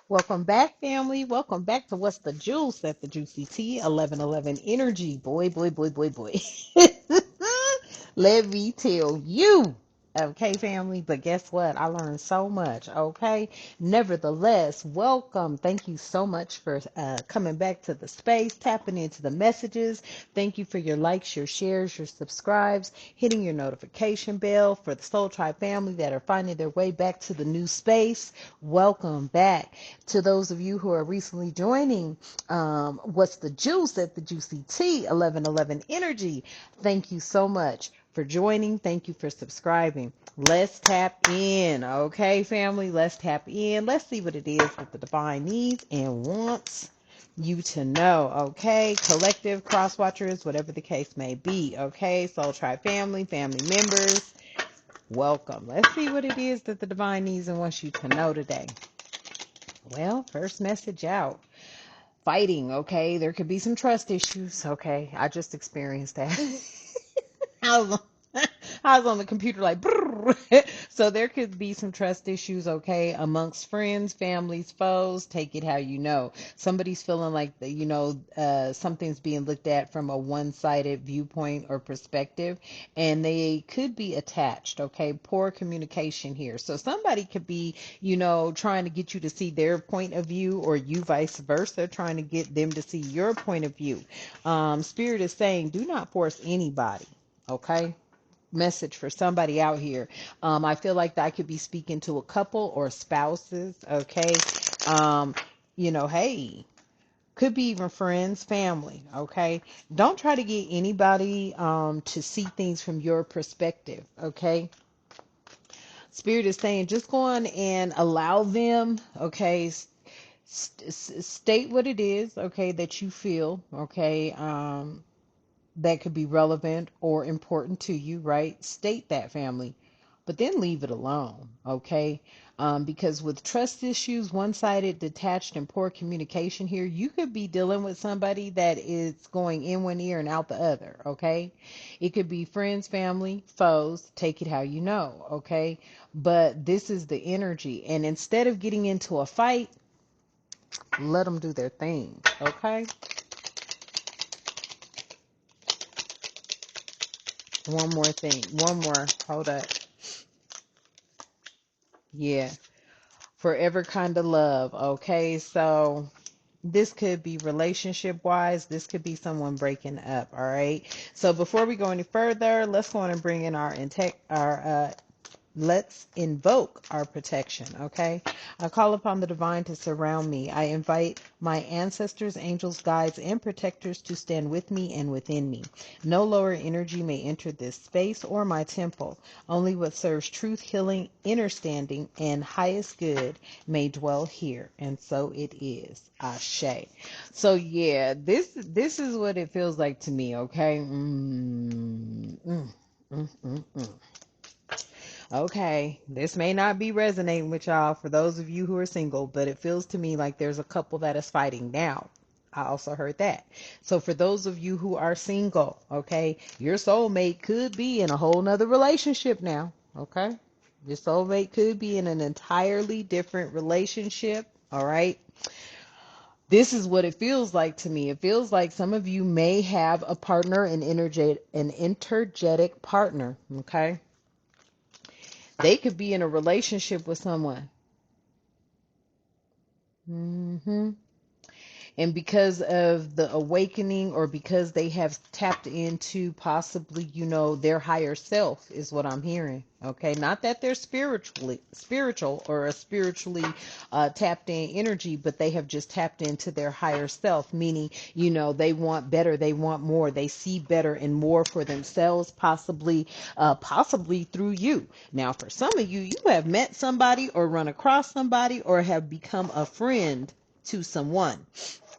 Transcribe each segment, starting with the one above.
Welcome back, family. Welcome back to What's the Juice at the Juicy Tea 1111 Energy. Boy, boy, boy, boy, boy. Let me tell you. Okay, family, but guess what? I learned so much. Okay, nevertheless, welcome. Thank you so much for coming back to the space, tapping into the messages. Thank you for your likes, your shares, your subscribes, hitting your notification bell. For the Soul Tribe family that are finding their way back to the new space, welcome back. To those of you who are recently joining, What's the Juice at the Juicy Tea 1111 Energy, thank you so much for joining. Thank you for subscribing. Let's tap in. Okay, family, let's tap in. Let's see what it is that the divine needs and wants you to know. Okay, collective, cross watchers, whatever the case may be. Okay, Soul Tribe family, family members, welcome. Let's see what it is that the divine needs and wants you to know today. Well, first message out. Fighting, okay? There could be some trust issues, okay? I just experienced that. I was I was on the computer like, brrr. So there could be some trust issues, okay, amongst friends, families, foes. Take it how you know. Somebody's feeling like, something's being looked at from a one-sided viewpoint or perspective, and they could be attached, okay? Poor communication here. So somebody could be, trying to get you to see their point of view, or you vice versa, trying to get them to see your point of view. Spirit is saying, do not force anybody, okay? Message for somebody out here. I feel like that I could be speaking to a couple or spouses, okay? Um, hey, could be even friends, family, okay? Don't try to get anybody to see things from your perspective, okay? Spirit is saying just go on and allow them, okay? State what it is, okay, that you feel, okay? That could be relevant or important to you, right? State that, family, but then leave it alone, okay? Because with trust issues, one-sided, detached, and poor communication here, you could be dealing with somebody that is going in one ear and out the other, okay? It could be friends, family, foes, take it how you know, okay? But this is the energy, and instead of getting into a fight, let them do their thing, okay? One more thing, one more, hold up. Yeah, forever kind of love. Okay, so this could be relationship wise. This could be someone breaking up. All right. So before we go any further, let's go on and bring in our let's invoke our protection, okay? I call upon the divine to surround me. I invite my ancestors, angels, guides, and protectors to stand with me and within me. No lower energy may enter this space or my temple. Only what serves truth, healing, understanding, and highest good may dwell here. And so it is. Ashe. So yeah, this is what it feels like to me, okay? Okay, this may not be resonating with y'all for those of you who are single, but it feels to me like there's a couple that is fighting now. I also heard that. So for those of you who are single, okay, your soulmate could be in a whole nother relationship now, okay? Your soulmate could be in an entirely different relationship, all right? This is what it feels like to me. It feels like some of you may have a partner, an energetic partner, okay? They could be in a relationship with someone. hmm And because of the awakening, or because they have tapped into possibly, their higher self, is what I'm hearing. Okay. Not that they're spiritual or a spiritually tapped in energy, but they have just tapped into their higher self, meaning, they want better, they want more, they see better and more for themselves, possibly through you. Now, for some of you, you have met somebody or run across somebody or have become a friend to someone,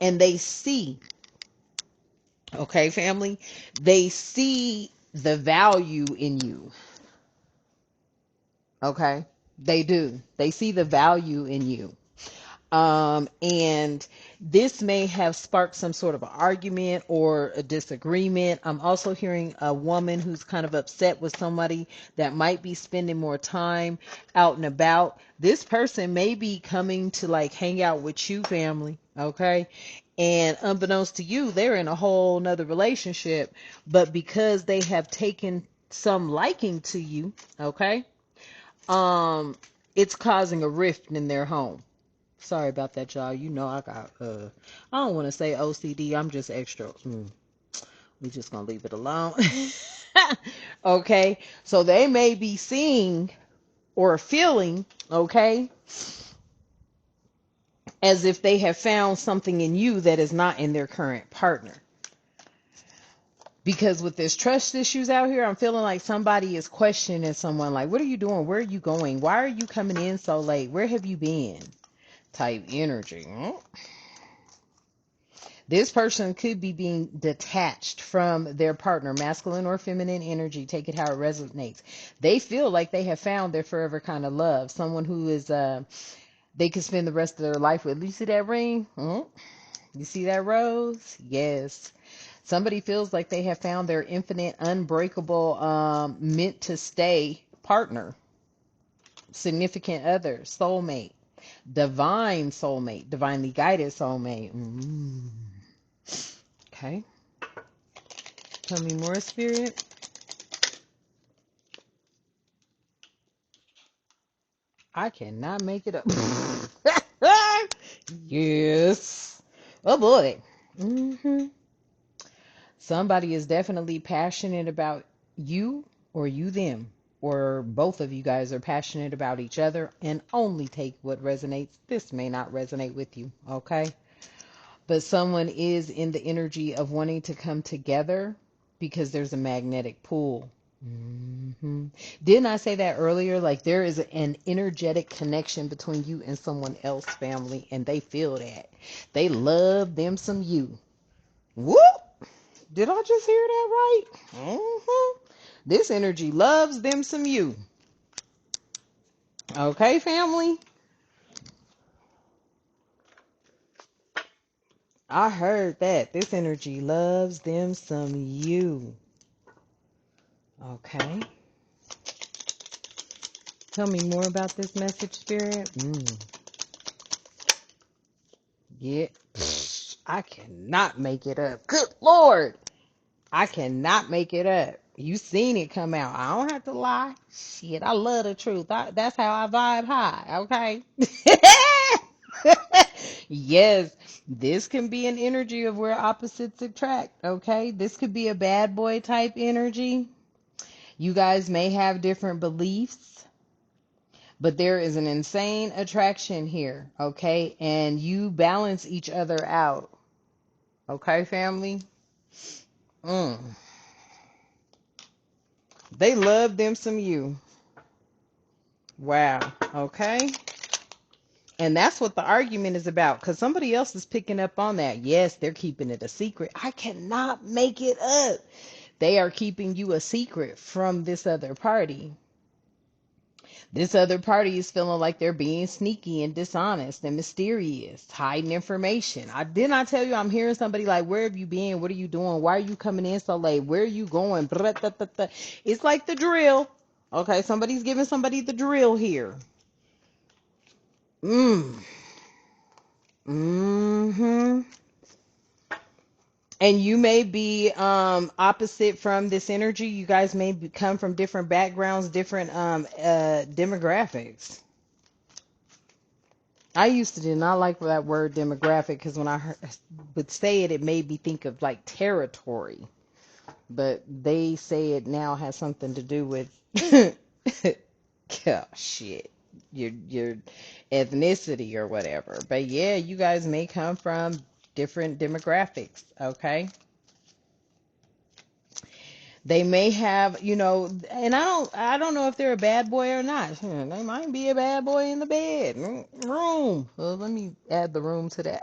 and they see, okay, family, they see the value in you, okay? They do. They see the value in you. And this may have sparked some sort of an argument or a disagreement. I'm also hearing a woman who's kind of upset with somebody that might be spending more time out and about. This person may be coming to like hang out with you, family, okay? And unbeknownst to you, they're in a whole nother relationship, but because they have taken some liking to you, okay? Um, it's causing a rift in their home. Sorry about that, y'all. You know I got I don't want to say OCD. I'm just extra. We just gonna leave it alone. Okay. So they may be seeing or feeling, okay, as if they have found something in you that is not in their current partner. Because with this trust issues out here, I'm feeling like somebody is questioning someone like, what are you doing? Where are you going? Why are you coming in so late? Where have you been? Type energy. This person could be being detached from their partner, masculine or feminine energy. Take it how it resonates. They feel like they have found their forever kind of love. Someone who is, they could spend the rest of their life with. You see that ring? You see that rose? Yes. Somebody feels like they have found their infinite, unbreakable, meant to stay partner, significant other, soulmate, divine soulmate, divinely guided soulmate. Okay. Tell me more, Spirit. I cannot make it up. Yes. Oh boy. Somebody is definitely passionate about you or you them. Or both of you guys are passionate about each other and only take what resonates. This may not resonate with you, okay? But someone is in the energy of wanting to come together because there's a magnetic pull. Didn't I say that earlier? Like there is an energetic connection between you and someone else, family, and they feel that. They love them some you. Whoop! Did I just hear that right? This energy loves them some you. Okay, family? I heard that. This energy loves them some you. Okay. Tell me more about this message, Spirit. Yeah. I cannot make it up. Good Lord. I cannot make it up. You seen it come out. I don't have to lie. Shit, I love the truth. That's how I vibe high, okay? Yes, this can be an energy of where opposites attract, okay? This could be a bad boy type energy. You guys may have different beliefs, but there is an insane attraction here, okay? And you balance each other out, okay, family? They love them some you. Wow, okay? And that's what the argument is about, because somebody else is picking up on that. Yes, they're keeping it a secret. I cannot make it up. They are keeping you a secret from this other party. This other party is feeling like they're being sneaky and dishonest and mysterious, hiding information. Didn't I tell you I'm hearing somebody like, where have you been? What are you doing? Why are you coming in so late? Where are you going? It's like the drill. Okay, somebody's giving somebody the drill here. And you may be opposite from this energy. You guys may come from different backgrounds, different demographics. I used to did not like that word demographic because when I would say it, it made me think of like territory. But they say it now has something to do with oh, shit, your ethnicity or whatever. But yeah, you guys may come from different demographics, okay? They may have, and I don't know if they're a bad boy or not. They might be a bad boy in the bed room. Well, let me add the room to that.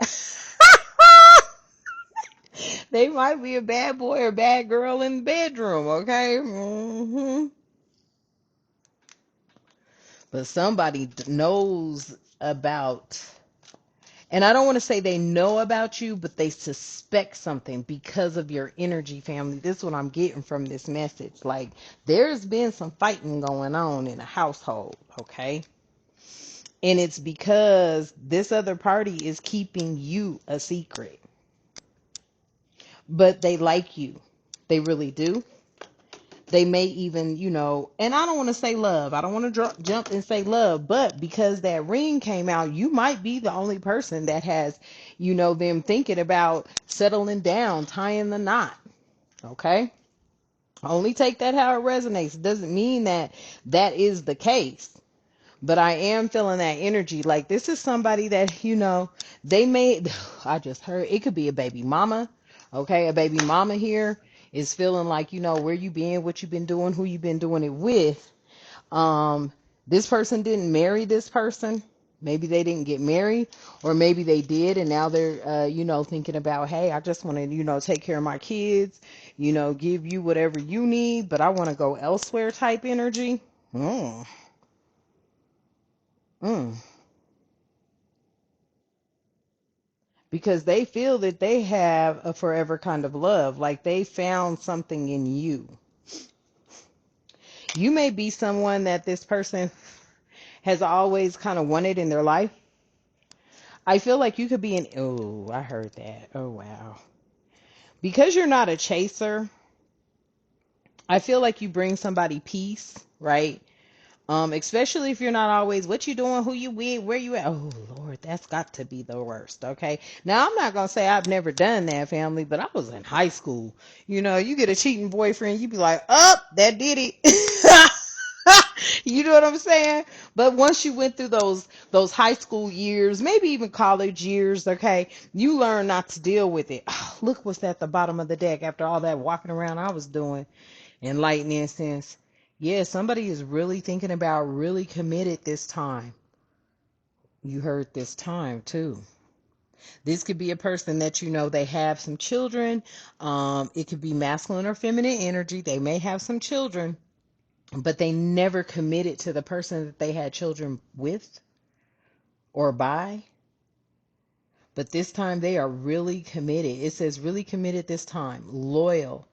They might be a bad boy or bad girl in the bedroom, okay? But somebody knows about And I don't want to say they know about you, but they suspect something because of your energy, family. This is what I'm getting from this message. Like, there's been some fighting going on in a household, okay? And it's because this other party is keeping you a secret. But they like you. They really do. They may even, and I don't want to say love. I don't want to jump and say love, but because that ring came out, you might be the only person that has, them thinking about settling down, tying the knot. Okay? Only take that how it resonates. It doesn't mean that that is the case. But I am feeling that energy. Like, this is somebody that, they may, I just heard, it could be a baby mama. Okay, a baby mama here is feeling like, where you been, what you been doing, who you been doing it with. This person didn't marry this person. Maybe they didn't get married, or maybe they did, and now they're, thinking about, hey, I just want to, take care of my kids, give you whatever you need, but I want to go elsewhere type energy. Mm. Mm. Because they feel that they have a forever kind of love, like they found something in you. You may be someone that this person has always kind of wanted in their life. I feel like you could be oh, I heard that. Oh, wow. Because you're not a chaser, I feel like you bring somebody peace, right? Especially if you're not always what you doing, who you with, where you at. Oh Lord, that's got to be the worst. Okay. Now I'm not gonna say I've never done that, family, but I was in high school. You get a cheating boyfriend, you be like, oh, that did it. You know what I'm saying? But once you went through those high school years, maybe even college years, okay, you learn not to deal with it. Oh, look what's at the bottom of the deck after all that walking around I was doing. Enlightening sense. Yeah, somebody is really thinking about really committed this time. You heard this time too. This could be a person that they have some children. It could be masculine or feminine energy. They may have some children, but they never committed to the person that they had children with or by. But this time they are really committed. It says really committed this time. Loyal.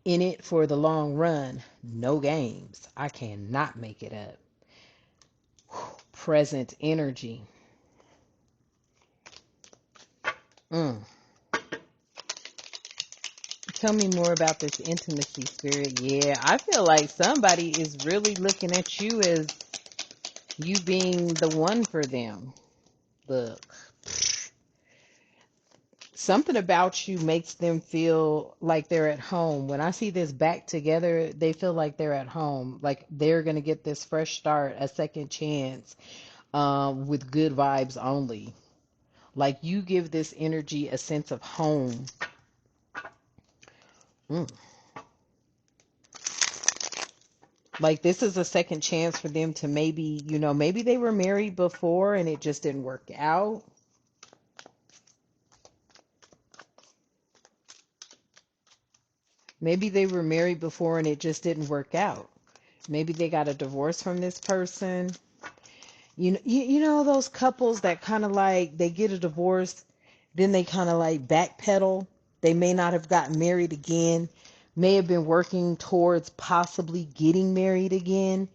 In it for the long run. No games. I cannot make it up. Present energy. Mm. Tell me more about this intimacy, spirit. Yeah, I feel like somebody is really looking at you as you being the one for them. Look, something about you makes them feel like they're at home. When I see this back together, they feel like they're at home, like they're going to get this fresh start, a second chance, with good vibes only. Like you give this energy a sense of home. Mm. Like this is a second chance for them to maybe, maybe they were married before and it just didn't work out. Maybe they were married before and it just didn't work out. Maybe they got a divorce from this person. You know those couples that kind of like they get a divorce, then they kind of like backpedal. They may not have gotten married again, may have been working towards possibly getting married again,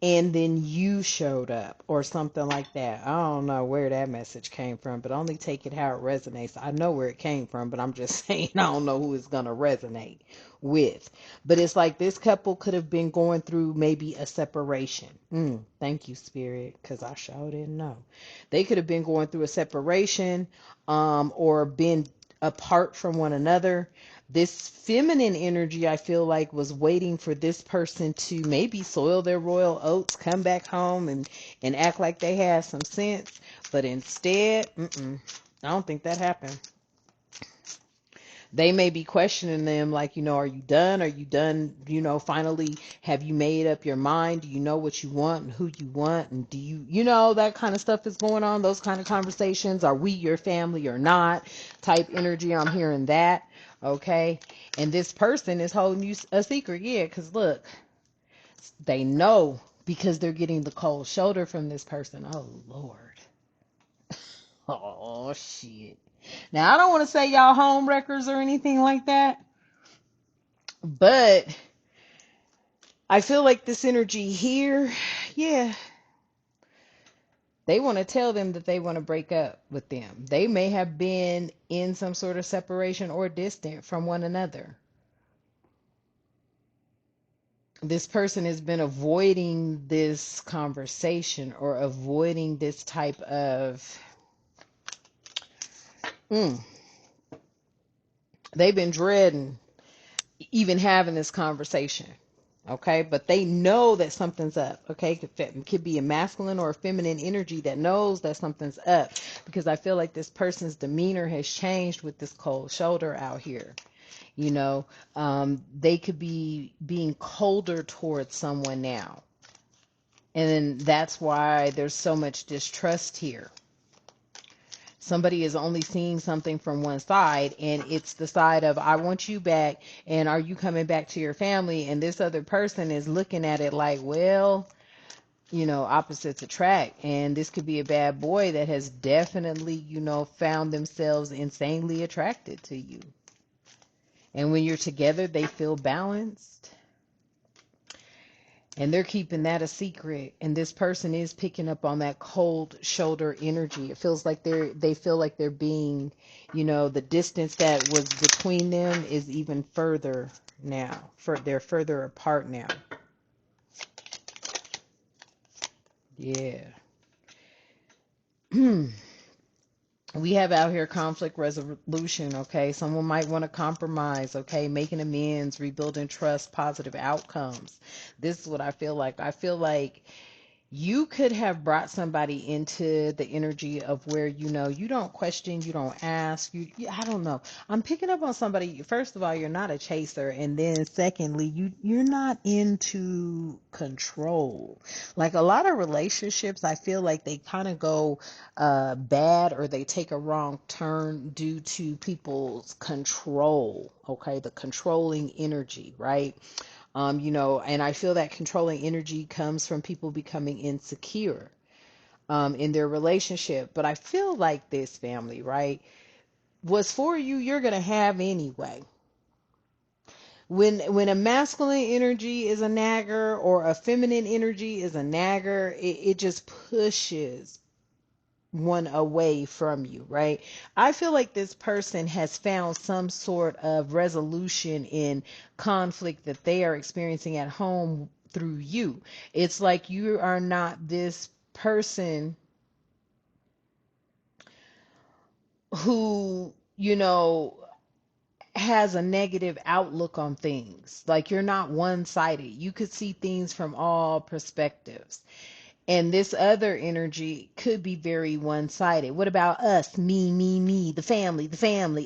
and then you showed up or something like that. I don't know where that message came from, but only take it how it resonates. I know where it came from, but I'm just saying I don't know who it's going to resonate with. But it's like this couple could have been going through maybe a separation. Thank you, Spirit, because I sure didn't know. They could have been going through a separation, or been apart from one another. This feminine energy, I feel like, was waiting for this person to maybe soil their royal oats, come back home and act like they had some sense. But instead, I don't think that happened. They may be questioning them like, are you done? Are you done? Finally, have you made up your mind? Do you know what you want and who you want? And do that kind of stuff is going on, those kind of conversations. Are we your family or not? Type energy. I'm hearing that. Okay. And this person is holding you a secret. Yeah. Because look, they know because they're getting the cold shoulder from this person. Oh, Lord. Oh, shit. Now, I don't want to say y'all home wreckers or anything like that, but I feel like this energy here, yeah, they want to tell them that they want to break up with them. They may have been in some sort of separation or distant from one another. This person has been avoiding this conversation or avoiding this type of, mm, they've been dreading even having this conversation. Okay, but they know that something's up. Okay, could be a masculine or a feminine energy that knows that something's up, because I feel like this person's demeanor has changed with this cold shoulder out here. You know, they could be being colder towards someone now, and then that's why there's so much distrust here. Somebody is only seeing something from one side, and it's the side of, I want you back, and are you coming back to your family? And this other person is looking at it like, well, opposites attract, and this could be a bad boy that has definitely, found themselves insanely attracted to you. And when you're together, they feel balanced. And they're keeping that a secret. And this person is picking up on that cold shoulder energy. It feels like they feel like they're being, the distance that was between them is even further now. They're further apart now. Yeah. We have out here conflict resolution, okay? Someone might want to compromise, okay? Making amends, rebuilding trust, positive outcomes. This is what I feel like. I feel like you could have brought somebody into the energy of where, you don't question, you don't ask, I don't know. I'm picking up on somebody. First of all, you're not a chaser, and then secondly, you're not into control. Like a lot of relationships, I feel like they kind of go bad, or they take a wrong turn due to people's control. Okay, the controlling energy, right? And I feel that controlling energy comes from people becoming insecure in their relationship. But I feel like this, family, right? What's for you, you're gonna have anyway. When a masculine energy is a nagger, or a feminine energy is a nagger, it just pushes one away from you, right? I feel like this person has found some sort of resolution in conflict that they are experiencing at home through you. It's like you are not this person who, has a negative outlook on things. Like you're not one-sided. You could see things from all perspectives. And this other energy could be very one-sided. What about us? Me, the family,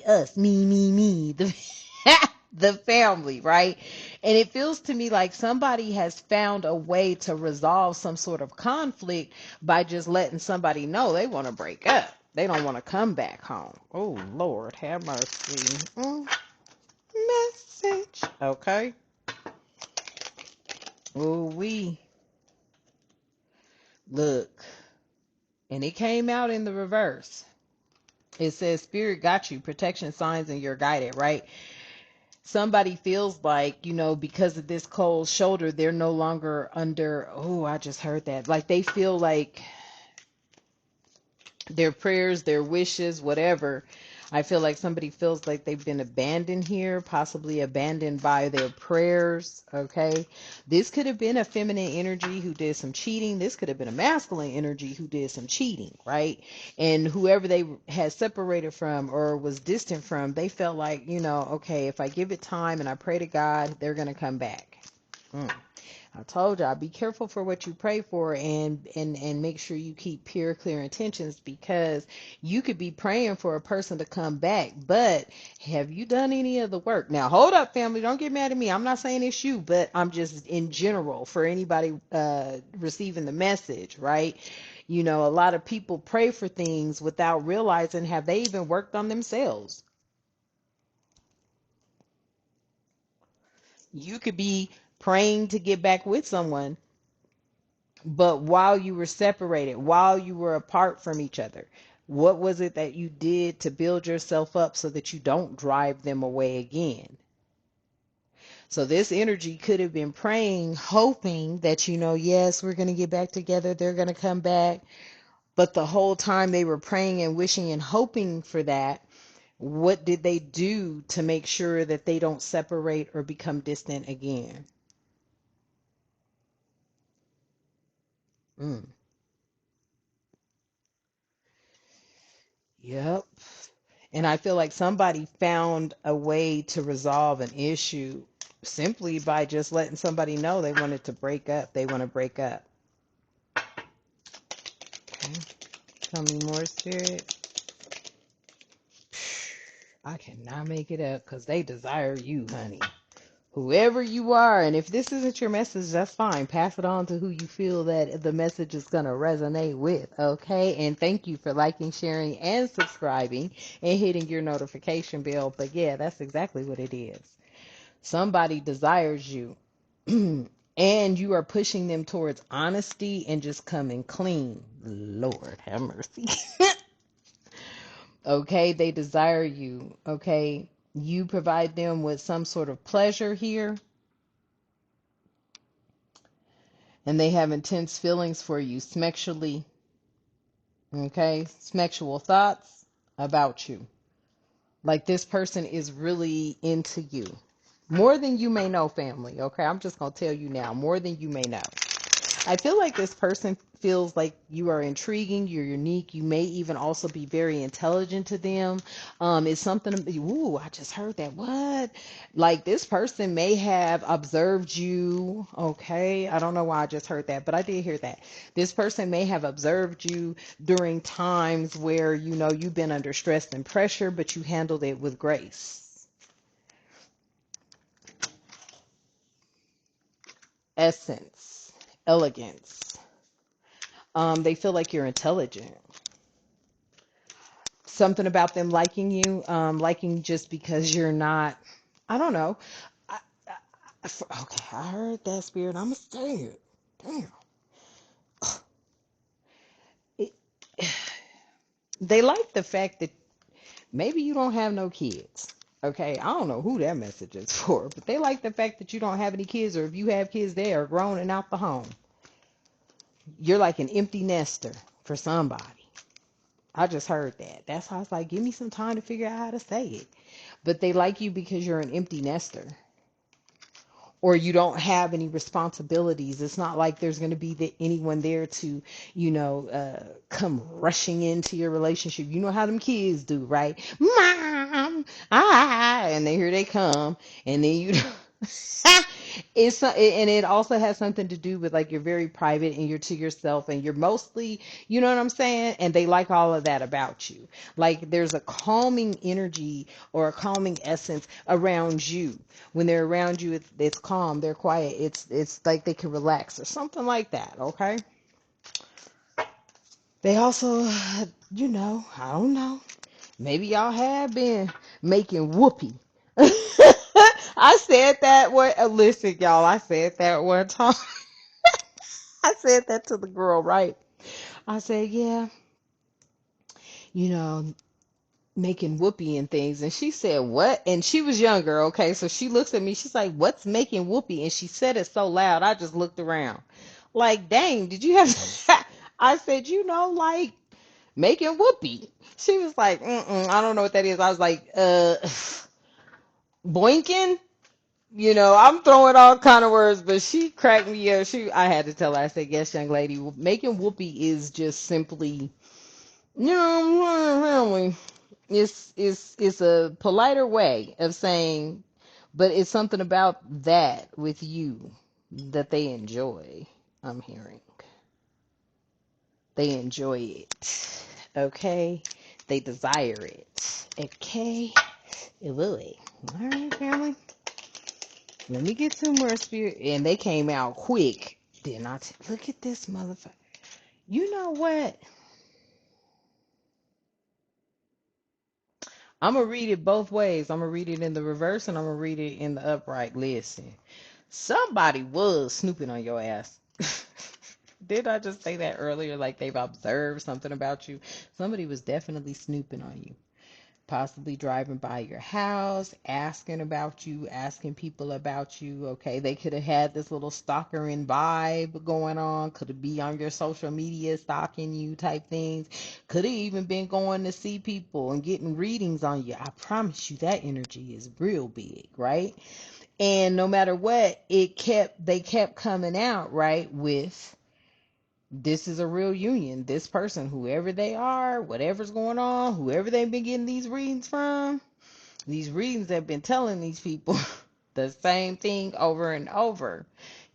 us, me, the family, right? And it feels to me like somebody has found a way to resolve some sort of conflict by just letting somebody know they want to break up. They don't want to come back home. Oh, Lord, have mercy. Message. Okay. Oh, look. And it came out in the reverse. It says spirit got you, protection signs, and you're guided, right? Somebody feels like, because of this cold shoulder, they're no longer under, oh, I just heard that. Like they feel like their prayers, their wishes, whatever. I feel like somebody feels like they've been abandoned here, possibly abandoned by their prayers. Okay. This could have been a feminine energy who did some cheating. This could have been a masculine energy who did some cheating, right? And whoever they had separated from or was distant from, they felt like, okay, if I give it time and I pray to God, they're going to come back. I told y'all, be careful for what you pray for, and make sure you keep pure, clear intentions, because you could be praying for a person to come back, but have you done any of the work? Now, hold up, family. Don't get mad at me. I'm not saying it's you, but I'm just in general for anybody receiving the message, right? A lot of people pray for things without realizing, have they even worked on themselves? You could be praying to get back with someone, but while you were separated, while you were apart from each other, What was it that you did to build yourself up so that you don't drive them away again? So this energy could have been praying, hoping that, yes, we're going to get back together. They're going to come back. But the whole time they were praying and wishing and hoping for that, what did they do to make sure that they don't separate or become distant again? Mm. Yep. And I feel like somebody found a way to resolve an issue simply by just letting somebody know they wanted to break up. They want to break up. Okay. Tell me more, Spirit. I cannot make it up because they desire you, honey. Whoever you are, and if this isn't your message, that's fine. Pass it on to who you feel that the message is going to resonate with, okay? And thank you for liking, sharing, and subscribing and hitting your notification bell. But yeah, that's exactly what it is. Somebody desires you, and you are pushing them towards honesty and just coming clean. Lord have mercy. Okay, they desire you, okay? You provide them with some sort of pleasure here, and they have intense feelings for you sexually, okay? Sexual thoughts about you. Like this person is really into you. More than you may know, family, okay? I'm just going to tell you now, more than you may know. I feel like this person feels like you are intriguing, you're unique. You may even also be very intelligent to them. It's something, ooh, I just heard that. What? Like this person may have observed you. Okay. I don't know why I just heard that, but I did hear that. This person may have observed you during times where, you've been under stress and pressure, but you handled it with grace. Essence, elegance. They feel like you're intelligent. Something about them liking you, liking just because you're not, I don't know. Okay, I heard that, Spirit. I'm going to say it. Damn. It, they like the fact that maybe you don't have no kids. Okay, I don't know who that message is for, but they like the fact that you don't have any kids, or if you have kids, they are grown and out the home. You're like an empty nester for somebody. I just heard that. That's how I was like, give me some time to figure out how to say it. But they like you because you're an empty nester, or you don't have any responsibilities. It's not like there's going to be anyone there to, come rushing into your relationship. You know how them kids do, right? Mom, and then here they come, and then and it also has something to do with like you're very private and you're to yourself and you're mostly, you know what I'm saying? And they like all of that about you. Like there's a calming energy or a calming essence around you. When they're around you, it's calm, they're quiet. It's like they can relax or something like that, okay? They also, I don't know. Maybe y'all have been making whoopee. I said that one. Listen, y'all, I said that one time. I said that to the girl, right? I said, yeah, you know, making whoopee and things. And she said, what? And she was younger, okay? So she looks at me. She's like, what's making whoopee? And she said it so loud, I just looked around. Like, dang, did you have... I said, like, making whoopee. She was like, I don't know what that is. I was like, boinking? I'm throwing all kind of words, but she cracked me up. I had to tell her, I said, yes, young lady, making whoopee is just simply, family. It's a politer way of saying, but it's something about that with you that they enjoy. I'm hearing they enjoy it. Okay, they desire it. Okay, really. All right, family. Let me get some more spirit. And they came out quick. Did not. Look at this motherfucker. You know what? I'm going to read it both ways. I'm going to read it in the reverse and I'm going to read it in the upright. Listen. Somebody was snooping on your ass. Did I just say that earlier? Like they've observed something about you. Somebody was definitely snooping on you, possibly driving by your house, asking about you, asking people about you. Okay, they could have had this little stalkering vibe going on. Could it be on your social media stalking you type things? Could have even been going to see people and getting readings on you. I promise you that energy is real big, right? And no matter what, they kept coming out, right, with this is a real union. This person, whoever they are, whatever's going on, whoever they've been getting these readings from, these readings have been telling these people the same thing over and over.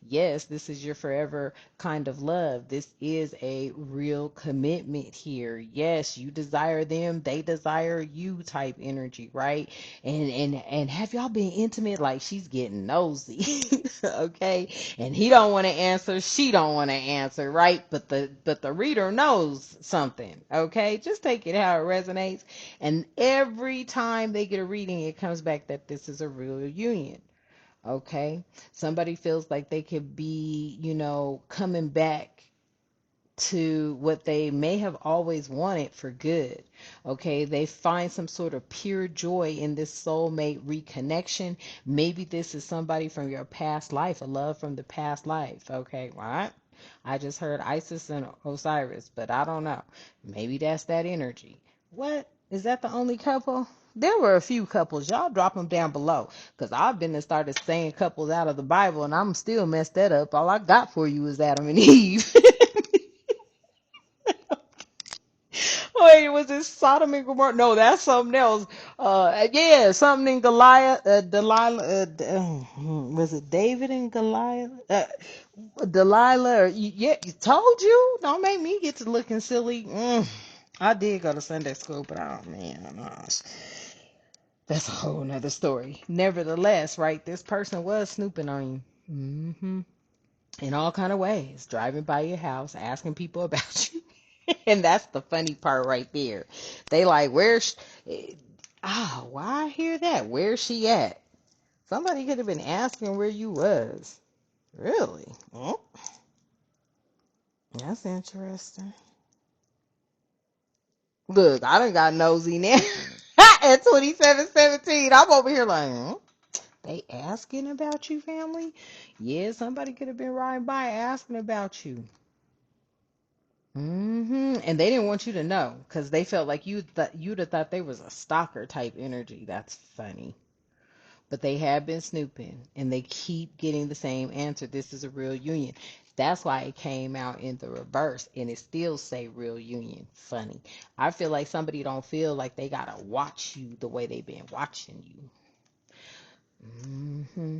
Yes, this is your forever kind of love. This is a real commitment here. Yes, you desire them, they desire you type energy, right? And have y'all been intimate? Like she's getting nosy. Okay? And he don't want to answer, she don't want to answer, right? But the reader knows something. Okay? Just take it how it resonates. And every time they get a reading, it comes back that this is a real union. Okay. Somebody feels like they could be, coming back to what they may have always wanted for good. Okay. They find some sort of pure joy in this soulmate reconnection. Maybe this is somebody from your past life, a love from the past life. Okay. Right. I just heard Isis and Osiris, but I don't know. Maybe that's that energy. What? Is that the only couple? There were a few couples. Y'all drop them down below. Because I've been and started saying couples out of the Bible, and I'm still messed that up. All I got for you is Adam and Eve. Wait, was it Sodom and Gomorrah? No, that's something else. Yeah, something in Goliath, Delilah. Was it David and Goliath? Delilah. Yeah, you told you. Don't make me get to looking silly. I did go to Sunday school, but oh man, that's a whole nother story. Nevertheless, right, this person was snooping on you. In all kind of ways, driving by your house, asking people about you. And that's the funny part right there. They like, why I hear that? Where's she at? Somebody could have been asking where you was. Really? Oh, that's interesting. Look, I done got nosy now. At 2717, I'm over here like, they asking about you, family? Yeah, somebody could have been riding by asking about you. And they didn't want you to know because they felt like you'd have thought they was a stalker type energy. That's funny. But they have been snooping and they keep getting the same answer. This is a real union. That's why it came out in the reverse and it still say real union. Funny. I feel like somebody don't feel like they gotta watch you the way they've been watching you.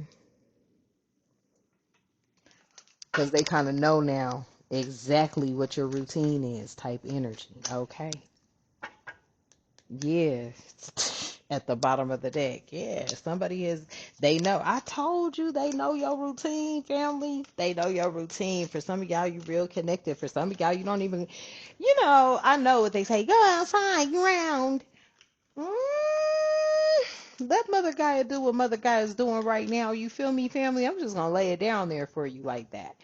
Because they kind of know now exactly what your routine is type energy. Okay. Yeah. At the bottom of the deck. Yeah. Somebody is, they know. I told you they know your routine, family. They know your routine. For some of y'all, you real connected. For some of y'all, you don't even, I know what they say. Go outside, you round. Mm, let Mother Gaia do what Mother Gaia is doing right now. You feel me, family? I'm just going to lay it down there for you like that.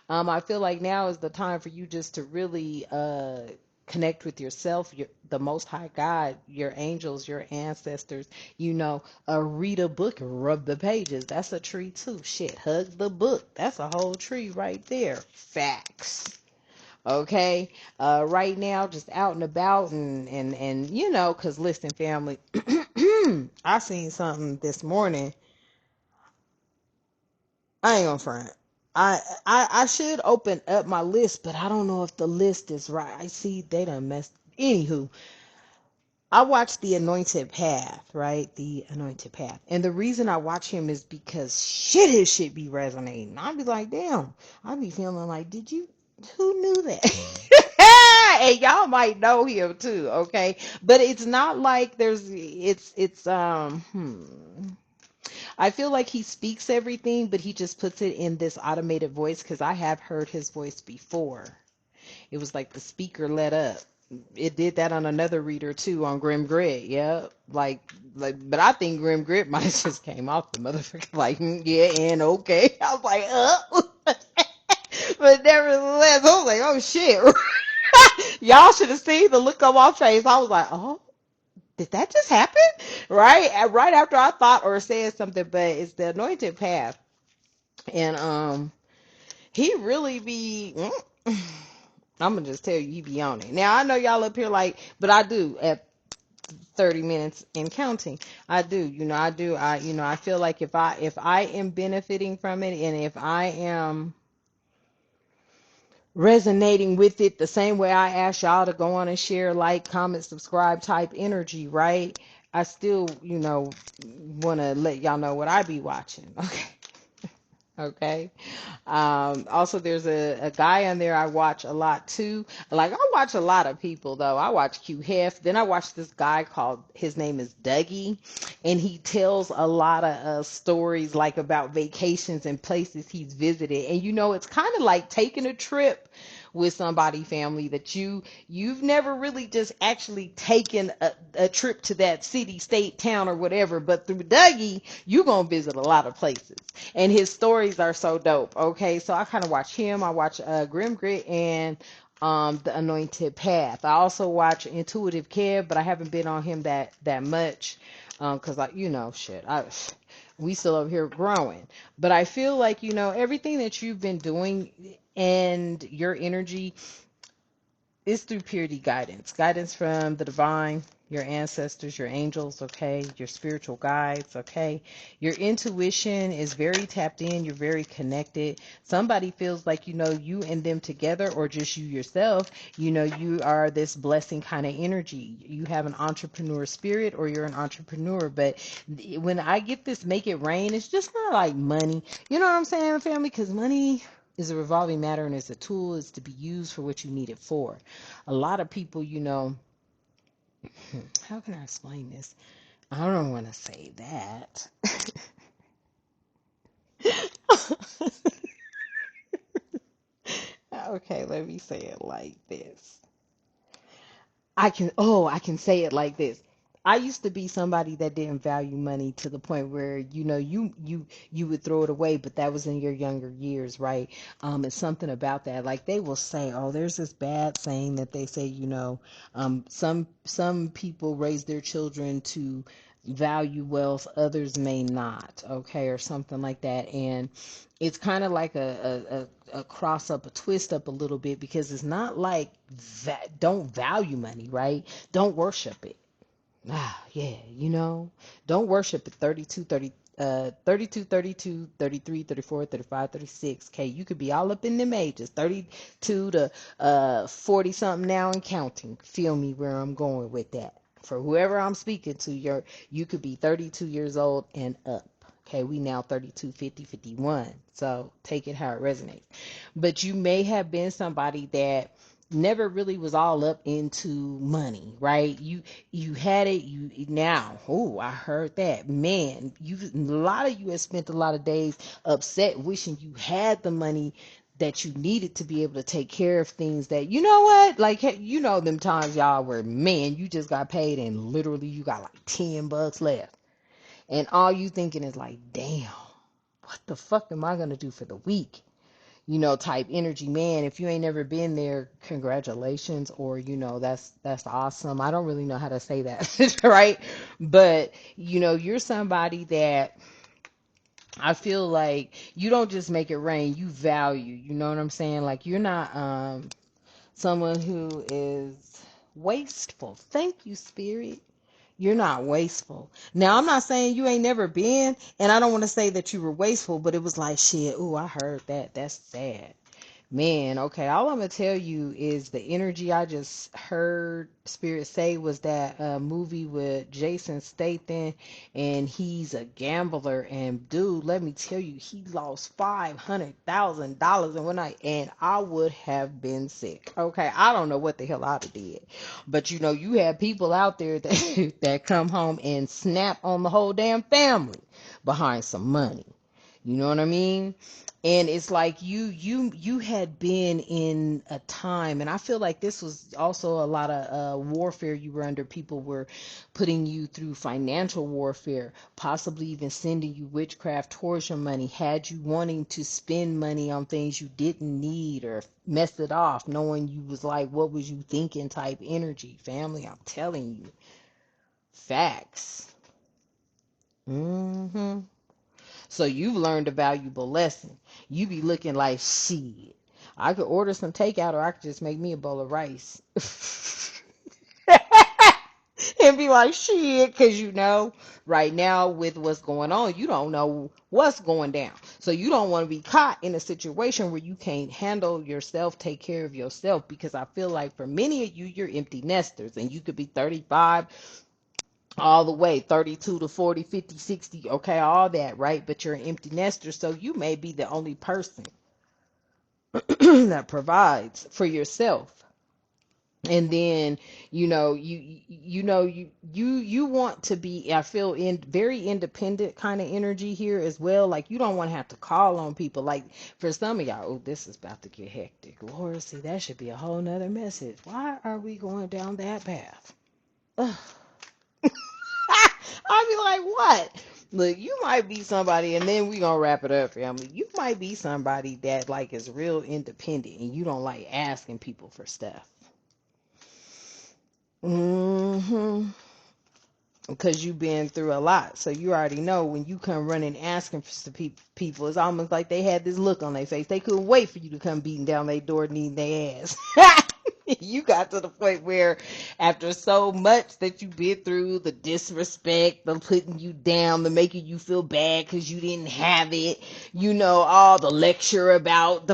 I feel like now is the time for you just to really connect with yourself, the Most High God, your angels, your ancestors. Read a book, rub the pages. That's a tree too. Shit, hug the book. That's a whole tree right there. Facts. Okay. Right now, just out and about, and cause listen, family, I seen something this morning. I ain't gonna front. I should open up my list, but I don't know if the list is right. I see they done messed. Anywho, I watch The Anointed Path, right? The Anointed Path. And the reason I watch him is because his shit be resonating. I be like, damn. I be feeling like, who knew that? And y'all might know him too, okay? But it's not like I feel like he speaks everything, but he just puts it in this automated voice because I have heard his voice before. It was like the speaker let up. It did that on another reader too, on Grim Grit. Yeah, but I think Grim Grit might have just came off the motherfucker. Like, yeah, and okay. I was like, But nevertheless, I was like, oh shit. Y'all should have seen the look on my face. I was like, oh, did that just happen? Right? Right after I thought or said something, but it's the anointed path. And he really be I'm gonna just tell you, he be on it. Now I know y'all up here like, but I do at 30 minutes and counting. I do, I do. I feel like if I am benefiting from it, and if I am resonating with it the same way I ask y'all to go on and share, like, comment, subscribe type energy, right? I still, want to let y'all know what I be watching. Okay. Okay. Also, there's a guy on there I watch a lot too. Like, I watch a lot of people though. I watch Q Hef. Then I watch this guy called, his name is Dougie, and he tells a lot of stories like about vacations and places he's visited. And it's kind of like taking a trip with somebody, family, that you've never really just actually taken a trip to that city, state, town, or whatever. But through Dougie, you're gonna visit a lot of places, and his stories are so dope. Okay, so I kind of watch him. I watch Grim Grit and the Anointed Path. I also watch Intuitive Kev, but I haven't been on him that much because we still over here growing. But I feel like everything that you've been doing and your energy is through purity guidance from the divine, your ancestors, your angels, okay, your spiritual guides, okay. Your intuition is very tapped in, you're very connected. Somebody feels like you and them together, or just you yourself, you are this blessing kind of energy. You have an entrepreneur spirit, or you're an entrepreneur. But when I get this make it rain, it's just not like money, you know what I'm saying, family? Because money is a revolving matter, and it's a tool, is to be used for what you need it for. A lot of people, how can I explain this? I don't want to say that. Okay, let me say it like this. I can say it like this. I used to be somebody that didn't value money to the point where you would throw it away, but that was in your younger years, right? It's something about that. Like, they will say, oh, there's this bad saying that they say, some people raise their children to value wealth, others may not, okay, or something like that. And it's kind of like a cross up, a twist up a little bit, because it's not like don't value money, right? Don't worship it. Yeah, don't worship it. 32, 32, 33, 34, 35, 36. Okay, you could be all up in them ages, 32 to 40 something now and counting. Feel me where I'm going with that. For whoever I'm speaking to, you could be 32 years old and up. Okay, we now 32, 50, 51. So take it how it resonates. But you may have been somebody that never really was all up into money, right? You had it, you now. Oh, I heard that. Man, a lot of you have spent a lot of days upset, wishing you had the money that you needed to be able to take care of things that, like, hey, them times, y'all, where, man, you just got paid and literally you got like $10 left. And all you thinking is like, damn, what the fuck am I gonna do for the week? Type energy. Man, if you ain't never been there, congratulations, or that's awesome. I don't really know how to say that, right? But you're somebody that I feel like you don't just make it rain, you value, you know what I'm saying? Like, you're not someone who is wasteful. Thank you, spirit. You're not wasteful. Now, I'm not saying you ain't never been, and I don't want to say that you were wasteful, but it was like, shit, ooh, I heard that. That's sad. Man, okay, all I'm gonna tell you is the energy I just heard Spirit say was that movie with Jason Statham, and he's a gambler. And dude, let me tell you, he lost $500,000 in one night, and I would have been sick. Okay, I don't know what the hell I'd have did, but you have people out there that that come home and snap on the whole damn family behind some money. You know what I mean? And it's like you had been in a time, and I feel like this was also a lot of warfare you were under. People were putting you through financial warfare, possibly even sending you witchcraft towards your money, had you wanting to spend money on things you didn't need or mess it off, knowing you was like, what was you thinking type energy. Family, I'm telling you. Facts. Hmm. So you've learned a valuable lesson. You be looking like, shit, I could order some takeout or I could just make me a bowl of rice. And be like, shit, because you know, right now with what's going on, you don't know what's going down. So you don't want to be caught in a situation where you can't handle yourself, take care of yourself, because I feel like for many of you, you're empty nesters and you could be 35 all the way 32 to 40, 50, 60, okay, all that, right? But you're an empty nester, so you may be the only person that provides for yourself. And then you want to be, I feel, in very independent kind of energy here as well. Like you don't want to have to call on people. Like for some of y'all, oh, this is about to get hectic, Lord. See, that should be a whole nother message. Why are we going down that path? Ugh. I'd be like, what? Look, you might be somebody, and then we gonna wrap it up, family. You might be somebody that like is real independent, and you don't like asking people for stuff. Mm-hmm. Because you've been through a lot, so you already know when you come running asking for people, it's almost like they had this look on their face. They couldn't wait for you to come beating down their door, needing their ass. You got to the point where, after so much that you've been through, the disrespect, the putting you down, the making you feel bad because you didn't have it, all the lecture about,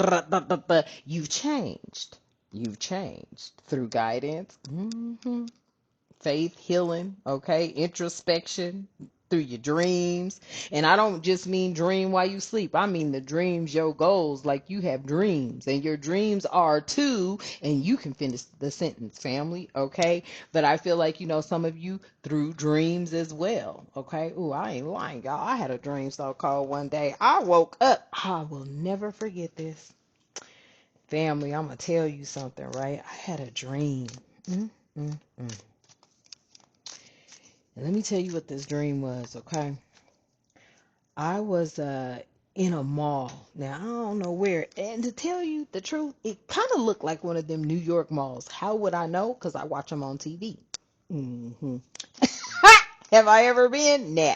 you've changed. You've changed through guidance. Hmm. Faith, healing, okay, introspection through your dreams. And I don't just mean dream while you sleep. I mean the dreams, your goals. Like you have dreams, and your dreams are too, and you can finish the sentence, family, okay? But I feel like, some of you through dreams as well, okay? Ooh, I ain't lying, y'all. I had a dream so called one day. I woke up. I will never forget this. Family, I'm going to tell you something, right? I had a dream. Mm, mm, mm. And let me tell you what this dream was, okay? I was in a mall. Now, I don't know where. And to tell you the truth, it kind of looked like one of them New York malls. How would I know? Because I watch them on TV. Hmm. Have I ever been? No.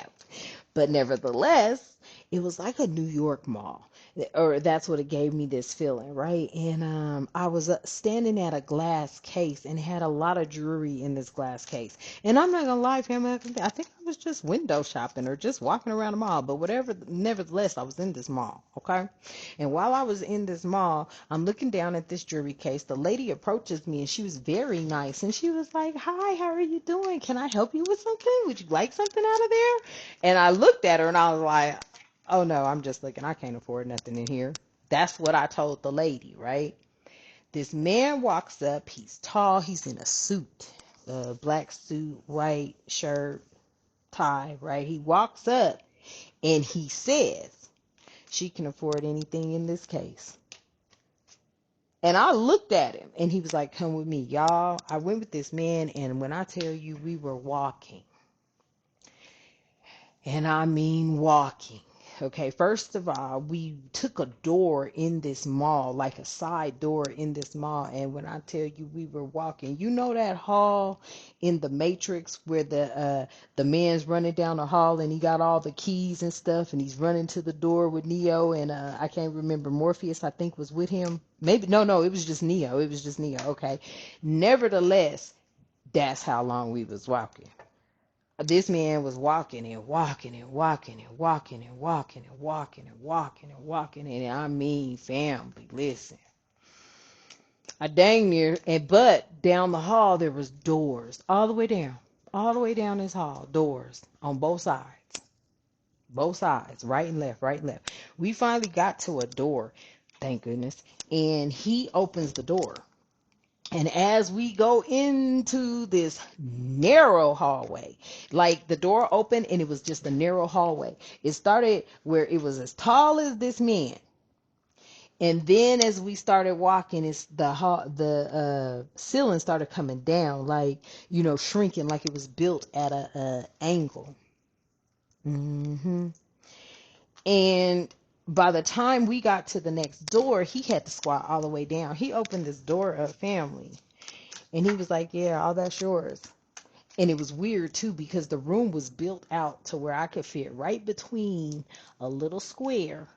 But nevertheless, it was like a New York mall. Or that's what it gave me this feeling, right? And I was standing at a glass case and had a lot of jewelry in this glass case. And I'm not gonna lie, family, I think I was just window shopping or just walking around the mall. But whatever, nevertheless, I was in this mall, okay? And while I was in this mall, I'm looking down at this jewelry case. The lady approaches me and she was very nice. And she was like, "Hi, how are you doing? Can I help you with something? Would you like something out of there?" And I looked at her and I was like, oh no, I'm just looking. I can't afford nothing in here. That's what I told the lady, right? This man walks up. He's tall. He's in a suit, a black suit, white shirt, tie, right? He walks up and he says, she can afford anything in this case. And I looked at him and he was like, come with me, y'all. I went with this man, and when I tell you we were walking, and I mean walking. Okay, first of all, we took a door in this mall, like a side door in this mall. And when I tell you we were walking, that hall in the Matrix where the man's running down the hall and he got all the keys and stuff, and he's running to the door with Neo, and I can't remember, Morpheus I think was with him. Maybe no, it was just Neo. It was just Neo. Okay. Nevertheless, that's how long we was walking. This man was walking and walking and walking and walking and walking and walking and walking and walking, and I mean, family, listen. I dang near, but down the hall there was doors all the way down this hall, doors on both sides, right and left, right and left. We finally got to a door, thank goodness, and he opens the door. And as we go into this narrow hallway, like the door opened and it was just a narrow hallway. It started where it was as tall as this man. And then as we started walking, it's the ceiling started coming down, like, shrinking, like it was built at a angle. hmm And by the time we got to the next door, he had to squat all the way down. He opened this door up, family, and he was like, "Yeah, all that's yours." And it was weird too because the room was built out to where I could fit right between a little square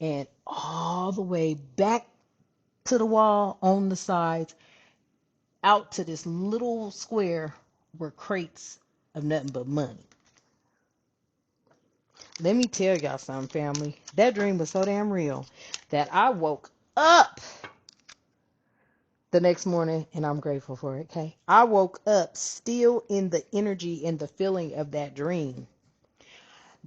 and all the way back to the wall on the sides out to this little square were crates of nothing but money. Let me tell y'all something, family. That dream was so damn real that I woke up the next morning and I'm grateful for it, okay? I woke up still in the energy and the feeling of that dream.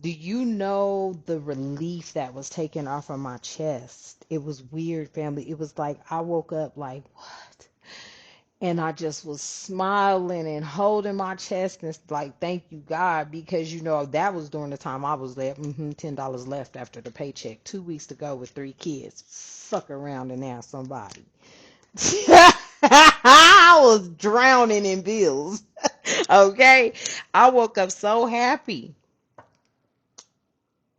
Do you know the relief that was taken off of my chest? It was weird, family. It was like I woke up like, what? And I just was smiling and holding my chest and like, thank you, God, because that was during the time I was left, $10 left after the paycheck, 2 weeks to go with 3 kids. Fuck around and ask somebody. I was drowning in bills. Okay. I woke up so happy.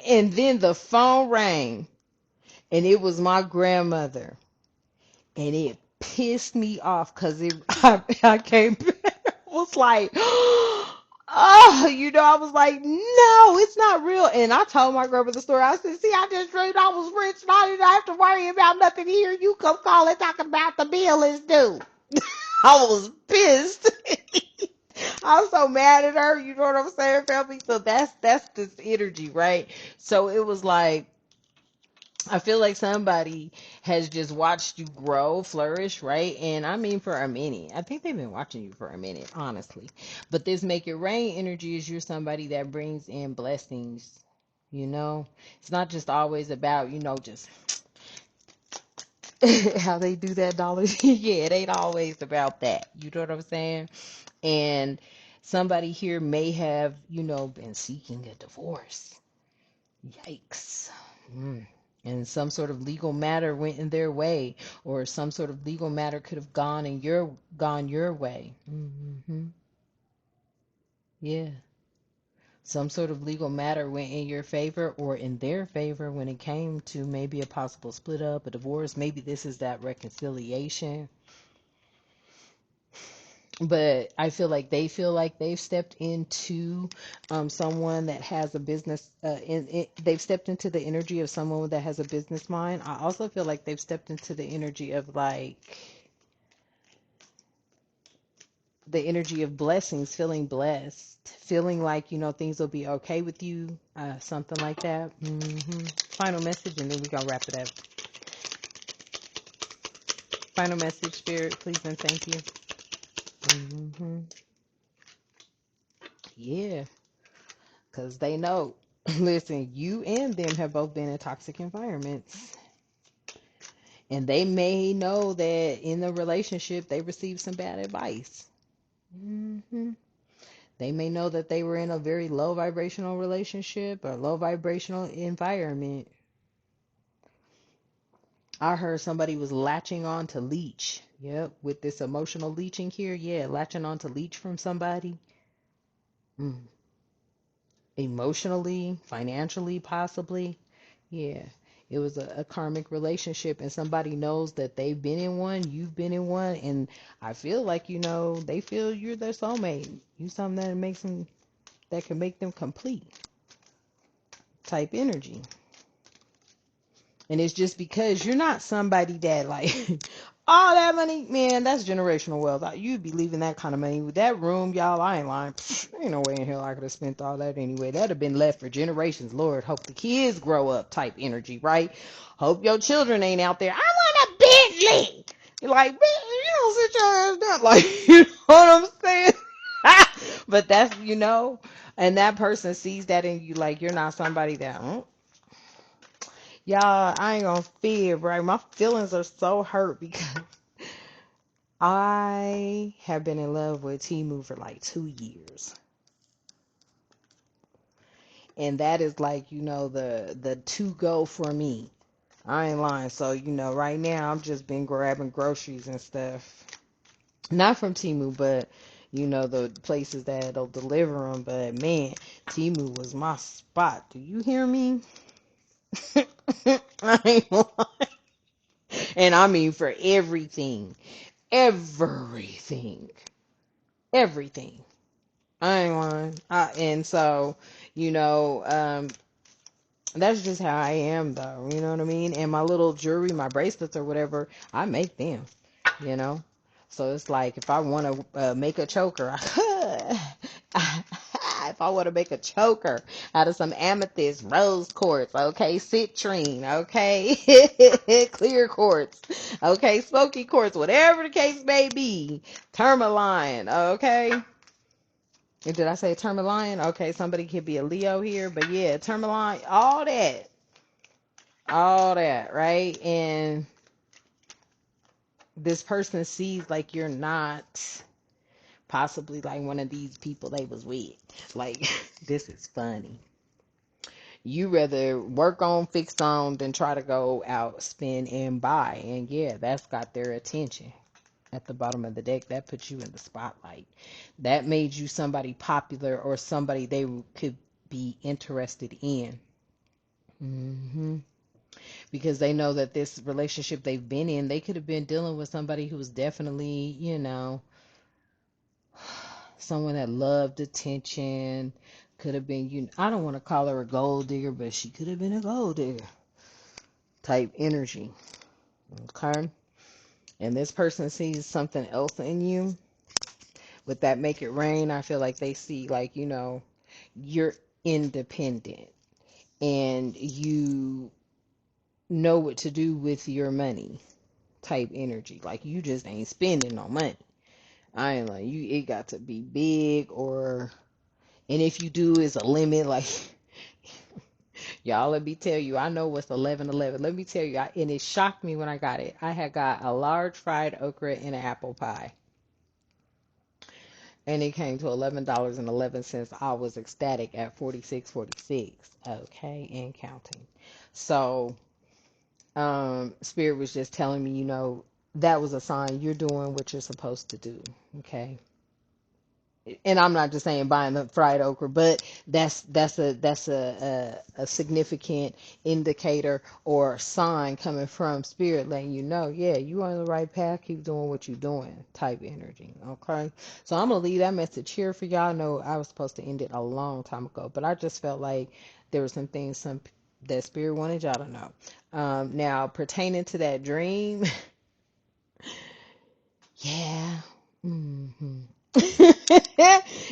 And then the phone rang and it was my grandmother. And it pissed me off because I came back. Was like, oh, I was like, no, it's not real. And I told my grandmother the story. I said, see, I just dreamed I was rich and I didn't have to worry about nothing here. You come call and talk about the bill is due. I was pissed. I was so mad at her. You know what I'm saying, family? So that's this energy, right? So it was like, I feel like somebody has just watched you grow, flourish, right? And I mean for a minute. I think they've been watching you for a minute, honestly. But this make it rain energy is you're somebody that brings in blessings, you know? It's not just always about, just how they do that dollar. Yeah, it ain't always about that. You know what I'm saying? And somebody here may have, been seeking a divorce. Yikes. Mm. And some sort of legal matter went in their way, or some sort of legal matter could have gone your way. Yeah. Some sort of legal matter went in your favor or in their favor when it came to maybe a possible split up, a divorce. Maybe this is that reconciliation. But I feel like they've stepped into someone that has a business. They've stepped into the energy of someone that has a business mind. I also feel like they've stepped into the energy of like the energy of blessings, feeling blessed, feeling like things will be okay with you, something like that. Final message, and then we gonna wrap it up. Final message, Spirit, please and thank you. hmm Yeah. Because they know, listen, you and them have both been in toxic environments. And they may know that in the relationship they received some bad advice. hmm They may know that they were in a very low vibrational relationship or low vibrational environment. I heard somebody was latching on to leech. Yep, with this emotional leeching here. Yeah, latching on to leech from somebody. Mm. Emotionally, financially, possibly. Yeah, it was a karmic relationship, and somebody knows that they've been in one, you've been in one, and I feel like they feel you're their soulmate. You something that can make them complete type energy. And it's just because you're not somebody that like all that money, man, that's generational wealth. You'd be leaving that kind of money with that room, y'all. I ain't lying. Ain't no way in hell I could have spent all that anyway. That'd have been left for generations. Lord, hope the kids grow up type energy, right? Hope your children ain't out there. I want a Bentley. You're like, man, you don't sit your ass down. Like, you know what I'm saying? But that's, and that person sees that in you like you're not somebody that, y'all, I ain't gonna fib, right? My feelings are so hurt because I have been in love with Timu for like 2 years. And that is like, the to go for me. I ain't lying. So, right now I'm just been grabbing groceries and stuff. Not from Timu, but the places that'll deliver them. But man, Timu was my spot. Do you hear me? I ain't lying. And I mean for everything. Everything. Everything. I ain't lying. And so, you know, um, that's just how I am, though. You know what I mean? And my little jewelry, my bracelets or whatever, I make them. You know. So it's like if I want to make a choker, I could. If I want to make a choker out of some amethyst, rose quartz, okay, citrine, okay, clear quartz, okay, smoky quartz, whatever the case may be, tourmaline, okay. And did I say tourmaline? Okay, somebody could be a Leo here, but yeah, tourmaline, all that, right? And this person sees like you're not possibly like one of these people they was with. Like, this is funny. You rather work on, fix on, than try to go out, spend, and buy. And yeah, that's got their attention. At the bottom of the deck, that puts you in the spotlight. That made you somebody popular or somebody they could be interested in. hmm Because they know that this relationship they've been in, they could have been dealing with somebody who was definitely, someone that loved attention. Could have been, I don't want to call her a gold digger, but she could have been a gold digger type energy. Okay. And this person sees something else in you. With that make it rain, I feel like they see, like, you're independent and you know what to do with your money type energy. Like, you just ain't spending no money. I ain't like you, it got to be big, or and if you do, it's a limit. Like, y'all, let me tell you, I know what's 1111. Let me tell you, and it shocked me when I got it. I had got a large fried okra and an apple pie, and it came to $11.11. I was ecstatic at 46.46. Okay, and counting. So, Spirit was just telling me, that was a sign you're doing what you're supposed to do. Okay. And I'm not just saying buying the fried okra, but that's a significant indicator or sign coming from Spirit, letting you know, yeah, you on the right path. Keep doing what you're doing, type energy. Okay, so I'm gonna leave that message here for y'all. I know I was supposed to end it a long time ago, but I just felt like there were some things that Spirit wanted y'all to know. Now pertaining to that dream, yeah. hmm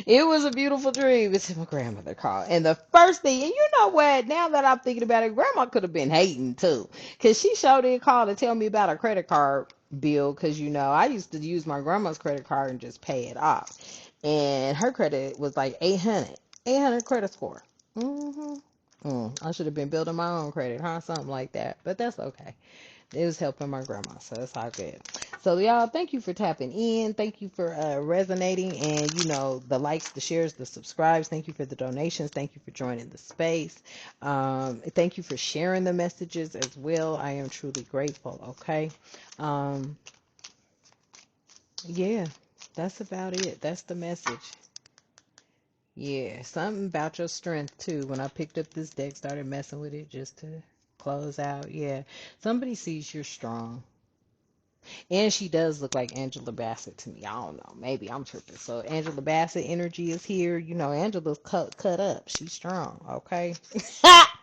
It was a beautiful dream. It's my grandmother called. And the first thing, and you know what? Now that I'm thinking about it, grandma could have been hating too. Because she sure did call to tell me about a credit card bill. Because, I used to use my grandma's credit card and just pay it off. And her credit was like 800. 800 credit score. hmm I should have been building my own credit, huh? Something like that. But that's okay. It was helping my grandma, so it's all good. So y'all, thank you for tapping in. Thank you for resonating, and the likes, the shares, the subscribes. Thank you for the donations. Thank you for joining the space. Thank you for sharing the messages as well. I am truly grateful. Okay. Um, yeah, that's about it. That's the message. Yeah, something about your strength too. When I picked up this deck, started messing with it just to close out. Yeah, somebody sees you're strong. And she does look like Angela Bassett to me. I don't know. Maybe I'm tripping. So Angela Bassett energy is here. Angela's cut up. She's strong. Okay.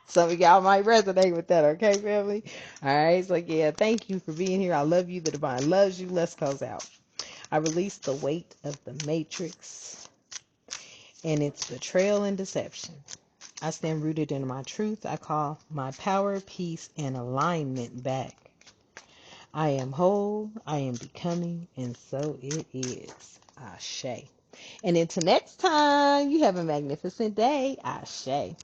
Some of y'all might resonate with that. Okay, family. All right. So yeah, thank you for being here. I love you. The divine loves you. Let's close out. I release the weight of the matrix and its betrayal and deception. I stand rooted in my truth. I call my power, peace, and alignment back. I am whole, I am becoming, and so it is. Ashe. And until next time, you have a magnificent day. Ashe.